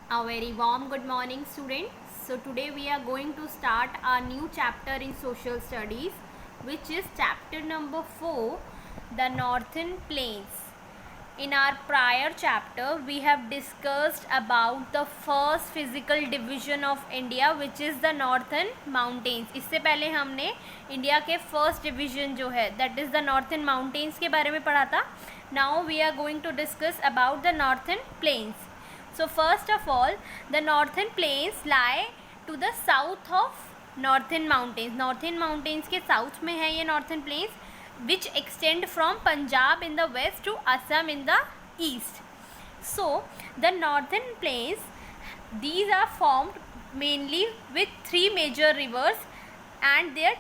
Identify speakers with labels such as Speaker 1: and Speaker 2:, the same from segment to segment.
Speaker 1: A very warm good morning, students. So today we are going to start our new chapter in social studies, which is chapter number 4, the Northern Plains. In our prior chapter we have discussed about the first physical division of India, which is the Northern Mountains. इससे पहले हमने India के first division जो है that is the Northern Mountains के बारे में पढ़ा था. Now we are going to discuss about the Northern Plains. So first of all, the Northern Plains lie to the south of Northern Mountains. Northern Mountains के south में है ये Northern Plains, which extend from Punjab in the west to Assam in the east. So the Northern Plains, these are formed mainly with three major rivers and their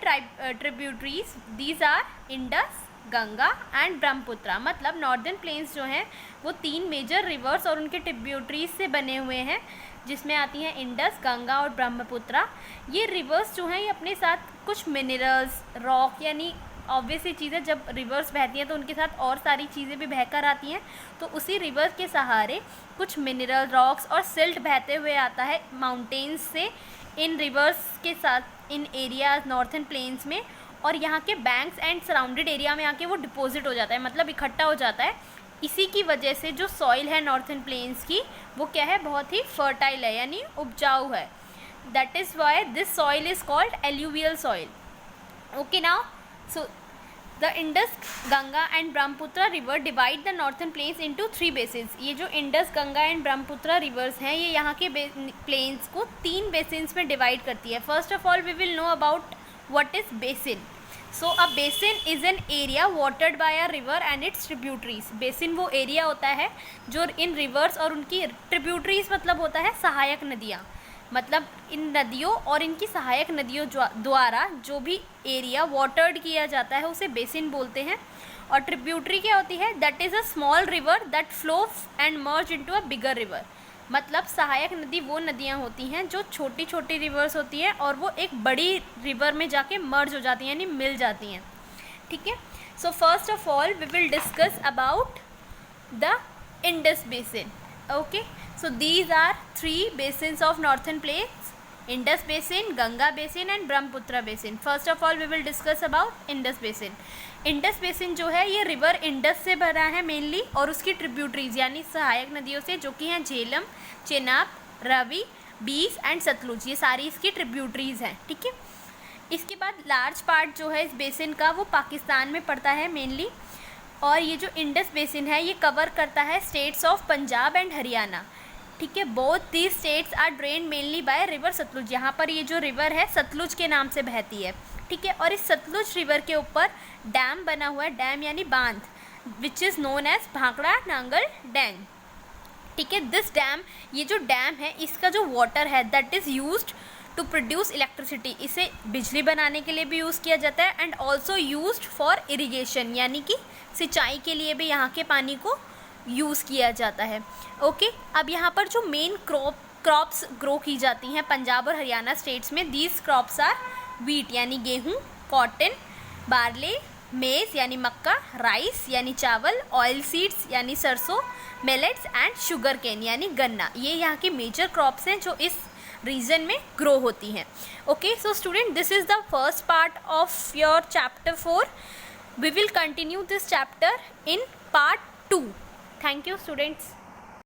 Speaker 1: tributaries. These are Indus, Ganga and Brahmaputra. मतलब northern plains जो हैं वो तीन major rivers और उनके tributaries से बने हुए हैं, जिसमें आती हैं इंडस, गंगा और ब्रह्मपुत्रा. ये रिवर्स जो हैं ये अपने साथ कुछ मिनरल्स, रॉक, यानी ऑब्वियसली चीज़ें जब रिवर्स बहती हैं तो उनके साथ और सारी चीज़ें भी बहकर आती हैं, तो उसी रिवर के सहारे कुछ मिनरल, रॉक्स और सिल्ट बहते हुए आता है माउंटेन्स से इन रिवर्स के साथ इन एरियाज नॉर्थन प्लेन्स में, और यहाँ के बैंक्स एंड सराउंडेड एरिया में आके वो डिपॉजिट हो जाता है, मतलब इकट्ठा हो जाता है. इसी की वजह से जो सॉइल है नॉर्थन प्लेन्स की वो क्या है, बहुत ही फर्टाइल है, यानी उपजाऊ है. That is why this soil is called alluvial soil. Okay now, so the Indus, Ganga and Brahmaputra river divide the northern plains into three basins. ये जो इंडस, गंगा एंड ब्रह्मपुत्रा रिवर्स हैं ये यहाँ के प्लेन्स को तीन बेसिन्स में डिवाइड करती है. First of all we will know about what is basin. So a basin is an area watered by a river and its tributaries. basin वो एरिया होता है जो इन रिवर्स और उनकी ट्रिब्यूटरीज मतलब होता है सहायक नदियाँ. मतलब इन नदियों और इनकी सहायक नदियों द्वारा जो भी एरिया वाटर्ड किया जाता है उसे बेसिन बोलते हैं. और ट्रिब्यूटरी क्या होती है, that is a small river that flows and merge into a bigger river. मतलब सहायक नदी वो नदियाँ होती हैं जो छोटी छोटी रिवर्स होती हैं और वो एक बड़ी रिवर में जाके मर्ज हो जाती हैं, यानी मिल जाती हैं. ठीक है. So first of all we will discuss about the Indus basin. Okay, so these are three basins of northern plains: Indus basin, Ganga basin and Brahmaputra basin. First of all we will discuss about Indus basin. Indus basin जो है ये river Indus से भरा है mainly, और उसकी tributaries यानी सहायक नदियों से, जो कि हैं झेलम, चेनाब, रावी, बीस एंड सतलुज. ये सारी इसकी ट्रिब्यूटरीज हैं. ठीक है. इसके बाद लार्ज पार्ट जो है इस बेसिन का वो पाकिस्तान में पड़ता है मेनली. और ये जो इंडस बेसिन है ये कवर करता है states of Punjab and Haryana. ठीक है. Both these states are drain mainly by river Sutlej. यहाँ पर ये जो रिवर है सतलुज के नाम से बहती है. ठीक है. और इस सतलुज रिवर के ऊपर डैम बना हुआ है, डैम यानी बांध, which is known as Bhakra Nangal dam. ठीक है. दिस डैम, ये जो डैम है इसका जो वाटर है that is used to produce electricity. इसे बिजली बनाने के लिए भी यूज़ किया जाता है and also used for irrigation, यानी कि सिंचाई के लिए भी यहाँ के पानी को यूज़ किया जाता है. ओके. अब यहाँ पर जो मेन क्रॉप्स ग्रो की जाती हैं पंजाब और हरियाणा स्टेट्स में, दीज क्रॉप्स आर वीट यानी गेहूँ, कॉटन, बार्ले, मेज यानी मक्का, राइस यानी चावल, ऑयल सीड्स यानी सरसों, मिलेट्स एंड शुगर केन यानी गन्ना. ये यहाँ की मेजर क्रॉप्स हैं जो इस रीजन में ग्रो होती हैं. Okay, so student, this is the first part of your chapter 4. We will continue this chapter in part 2. Thank you students.